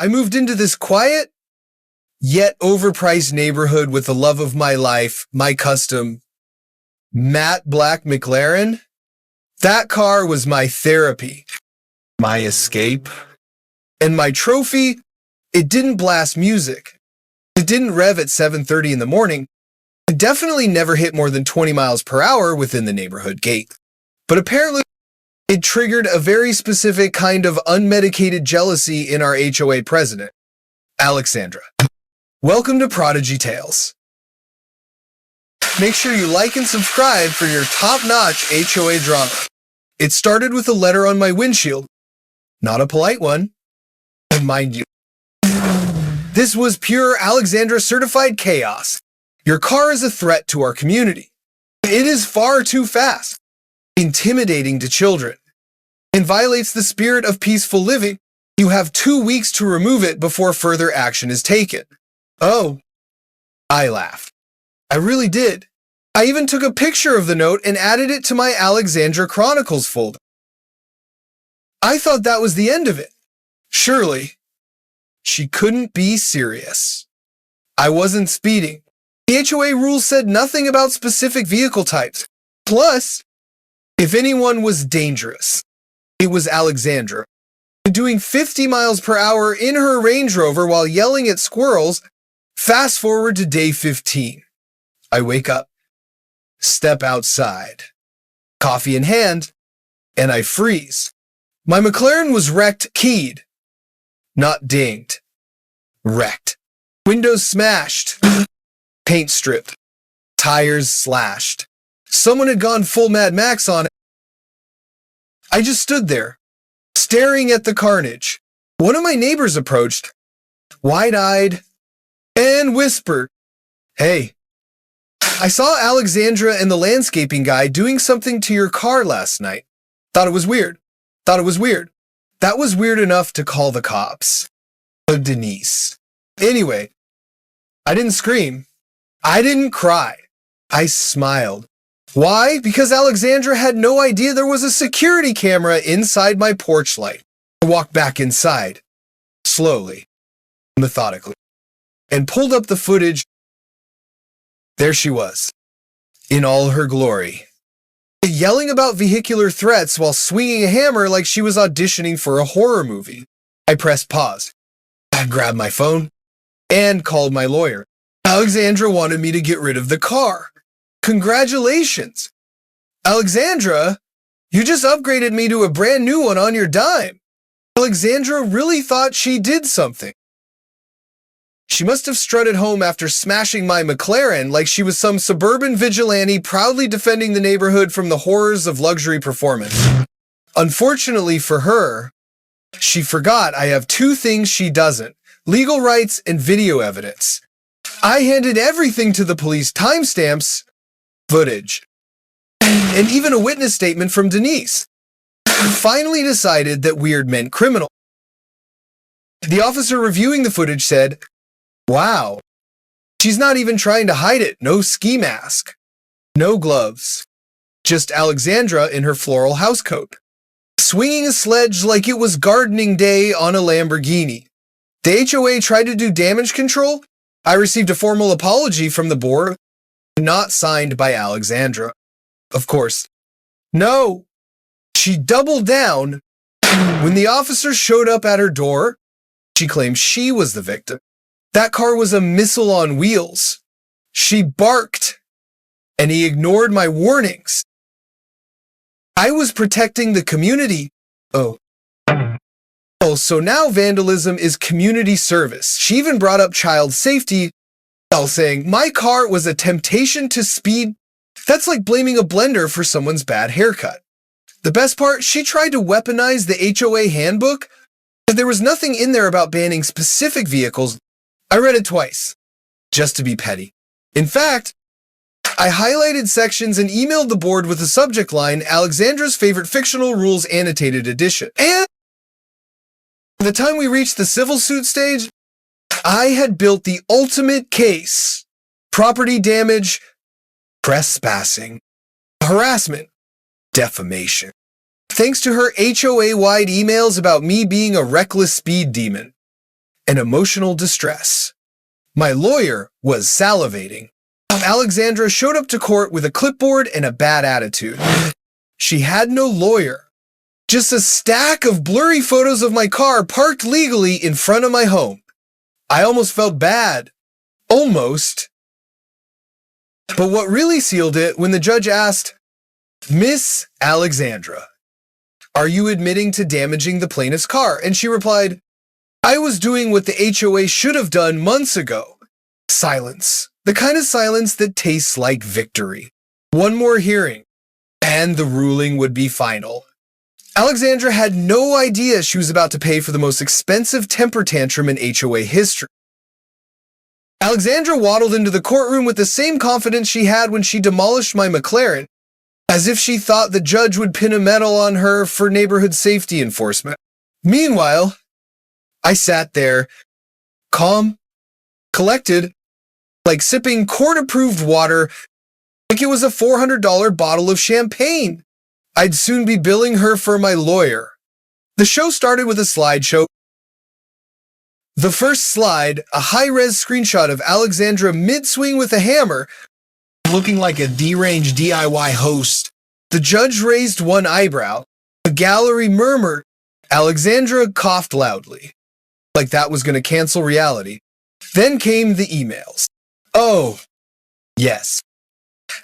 I moved into this quiet, yet overpriced neighborhood with the love of my life, my custom matte black McLaren. That car was my therapy, my escape, and my trophy. It didn't blast music. It didn't rev at 7:30 in the morning. It definitely never hit more than 20 miles per hour within the neighborhood gate. But apparently, it triggered a very specific kind of unmedicated jealousy in our HOA president, Alexandra. Welcome to Prodigy Tales. Make sure you like and subscribe for your top-notch HOA drama. It started with a letter on my windshield. Not a polite one, mind you. This was pure Alexandra certified chaos. Your car is a threat to our community. It is far too fast, intimidating to children, and violates the spirit of peaceful living. You have 2 weeks to remove it before further action is taken. Oh, I laughed. I really did. I even took a picture of the note and added it to my Alexandra Chronicles folder. I thought that was the end of it. Surely, she couldn't be serious. I wasn't speeding. The HOA rules said nothing about specific vehicle types. Plus, if anyone was dangerous, it was Alexandra. Doing 50 miles per hour in her Range Rover while yelling at squirrels. Fast forward to day 15. I wake up, step outside, coffee in hand, and I freeze. My McLaren was wrecked, keyed. Not dinged. Wrecked. Windows smashed. Paint stripped. Tires slashed. Someone had gone full Mad Max on it. I just stood there, staring at the carnage. One of my neighbors approached, wide-eyed, and whispered, "Hey, I saw Alexandra and the landscaping guy doing something to your car last night. Thought it was weird. That was weird enough to call the cops." Denise. Anyway, I didn't scream. I didn't cry. I smiled. Why? Because Alexandra had no idea there was a security camera inside my porch light. I walked back inside, slowly, methodically, and pulled up the footage. There she was, in all her glory, yelling about vehicular threats while swinging a hammer like she was auditioning for a horror movie. I pressed pause. I grabbed my phone and called my lawyer. Alexandra wanted me to get rid of the car. Congratulations. Alexandra, you just upgraded me to a brand new one on your dime. Alexandra really thought she did something. She must have strutted home after smashing my McLaren like she was some suburban vigilante proudly defending the neighborhood from the horrors of luxury performance. Unfortunately for her, she forgot I have 2 things she doesn't: legal rights and video evidence. I handed everything to the police: timestamps, footage, and even a witness statement from Denise. Finally decided that weird meant criminal. The officer reviewing the footage said, "Wow, she's not even trying to hide it. No ski mask, no gloves, just Alexandra in her floral housecoat, swinging a sledge like it was gardening day on a Lamborghini." The HOA tried to do damage control. I received a formal apology from the board, not signed by Alexandra. Of course, no. She doubled down. When the officer showed up at her door, she claimed she was the victim. That car was a missile on wheels. She barked, and he ignored my warnings. I was protecting the community. Oh, so now vandalism is community service. She even brought up child safety while saying my car was a temptation to speed. That's like blaming a blender for someone's bad haircut. The best part, she tried to weaponize the HOA handbook, but there was nothing in there about banning specific vehicles. I read it twice, just to be petty. In fact, I highlighted sections and emailed the board with the subject line, Alexandra's Favorite Fictional Rules Annotated Edition. And by the time we reached the civil suit stage, I had built the ultimate case: property damage, trespassing, harassment, defamation. Thanks to her HOA-wide emails about me being a reckless speed demon. and emotional distress. My lawyer was salivating. Alexandra showed up to court with a clipboard and a bad attitude. She had no lawyer, just a stack of blurry photos of my car parked legally in front of my home. I almost felt bad. Almost. But what really sealed it when the judge asked, "Miss Alexandra, are you admitting to damaging the plaintiff's car?" And she replied, "I was doing what the HOA should have done months ago." Silence. The kind of silence that tastes like victory. One more hearing, and the ruling would be final. Alexandra had no idea she was about to pay for the most expensive temper tantrum in HOA history. Alexandra waddled into the courtroom with the same confidence she had when she demolished my McLaren, as if she thought the judge would pin a medal on her for neighborhood safety enforcement. Meanwhile, I sat there, calm, collected, like sipping court-approved water like it was a $400 bottle of champagne. I'd soon be billing her for my lawyer. The show started with a slideshow. The first slide, a high-res screenshot of Alexandra mid-swing with a hammer, looking like a deranged DIY host. The judge raised one eyebrow. The gallery murmured. Alexandra coughed loudly, like that was going to cancel reality. Then came the emails. Oh, yes.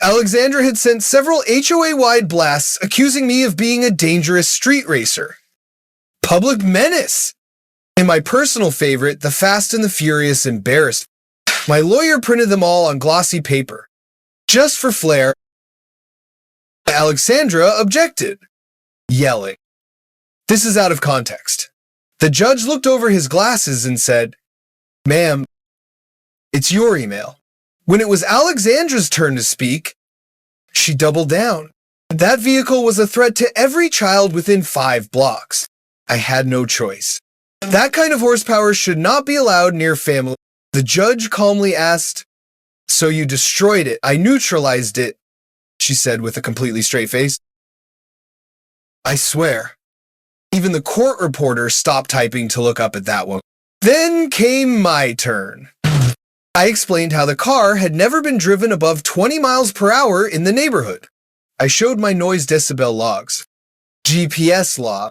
Alexandra had sent several HOA-wide blasts accusing me of being a dangerous street racer. Public menace. And my personal favorite, the Fast and the Furious embarrassed. My lawyer printed them all on glossy paper. Just for flair, Alexandra objected, yelling. This is out of context. The judge looked over his glasses and said, "Ma'am, it's your email." When it was Alexandra's turn to speak, she doubled down. That vehicle was a threat to every child within 5 blocks. I had no choice. That kind of horsepower should not be allowed near family. The judge calmly asked, "So you destroyed it?" "I neutralized it," she said with a completely straight face. I swear, even the court reporter stopped typing to look up at that one. Then came my turn. I explained how the car had never been driven above 20 miles per hour in the neighborhood. I showed my noise decibel logs, GPS log,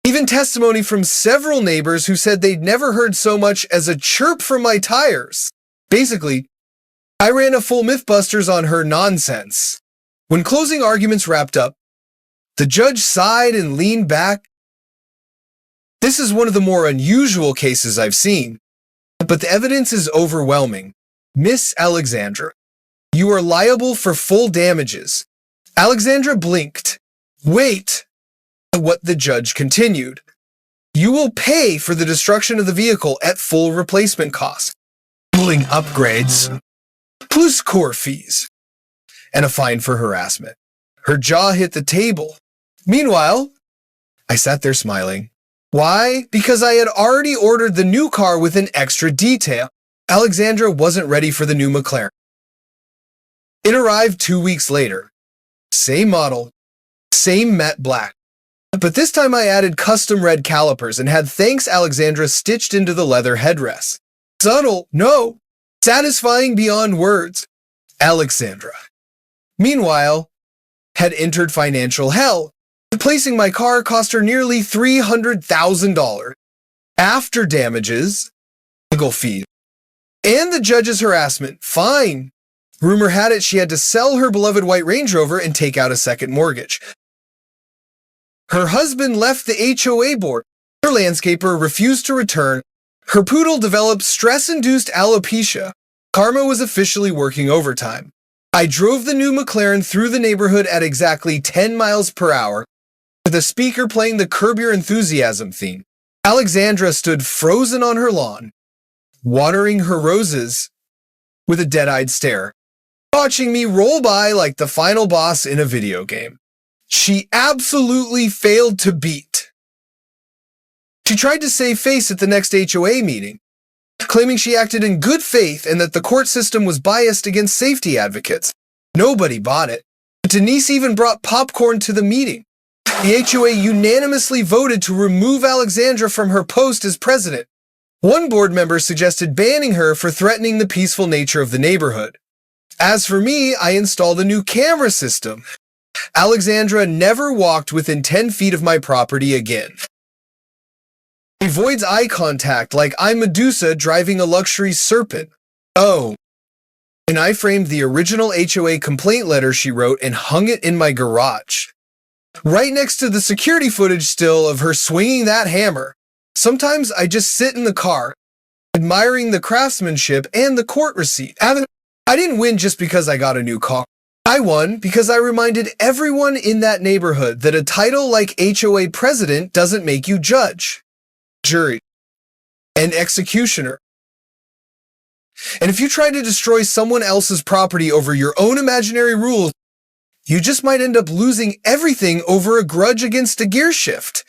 even testimony from several neighbors who said they'd never heard so much as a chirp from my tires. Basically, I ran a full Mythbusters on her nonsense. When closing arguments wrapped up, the judge sighed and leaned back. This is one of the more unusual cases I've seen, but the evidence is overwhelming. Miss Alexandra, you are liable for full damages. Alexandra blinked. Wait. What the judge continued. You will pay for the destruction of the vehicle at full replacement cost, including upgrades, plus core fees, and a fine for harassment. Her jaw hit the table. Meanwhile, I sat there smiling. Why? Because I had already ordered the new car with an extra detail. Alexandra wasn't ready for the new McLaren. It arrived 2 weeks later. Same model, same matte black. But this time I added custom red calipers and had "Thanks Alexandra" stitched into the leather headrest. Subtle, no. Satisfying beyond words. Alexandra, meanwhile, had entered financial hell. Replacing my car cost her nearly $300,000. After damages, legal fees, and the judge's harassment, fine. Rumor had it she had to sell her beloved white Range Rover and take out a second mortgage. Her husband left the HOA board. Her landscaper refused to return. Her poodle developed stress-induced alopecia. Karma was officially working overtime. I drove the new McLaren through the neighborhood at exactly 10 miles per hour, with a speaker playing the Curb Your Enthusiasm theme. Alexandra stood frozen on her lawn, watering her roses with a dead-eyed stare, watching me roll by like the final boss in a video game. She absolutely failed to beat. She tried to save face at the next HOA meeting, claiming she acted in good faith and that the court system was biased against safety advocates. Nobody bought it. Denise even brought popcorn to the meeting. The HOA unanimously voted to remove Alexandra from her post as president. One board member suggested banning her for threatening the peaceful nature of the neighborhood. As for me, I installed a new camera system. Alexandra never walked within 10 feet of my property again. Avoids eye contact like I'm Medusa driving a luxury serpent. Oh, and I framed the original HOA complaint letter she wrote and hung it in my garage. Right next to the security footage still of her swinging that hammer. Sometimes I just sit in the car, admiring the craftsmanship and the court receipt. I didn't win just because I got a new car. I won because I reminded everyone in that neighborhood that a title like HOA president doesn't make you judge, jury, and executioner. And if you try to destroy someone else's property over your own imaginary rules, you just might end up losing everything over a grudge against a gear shift.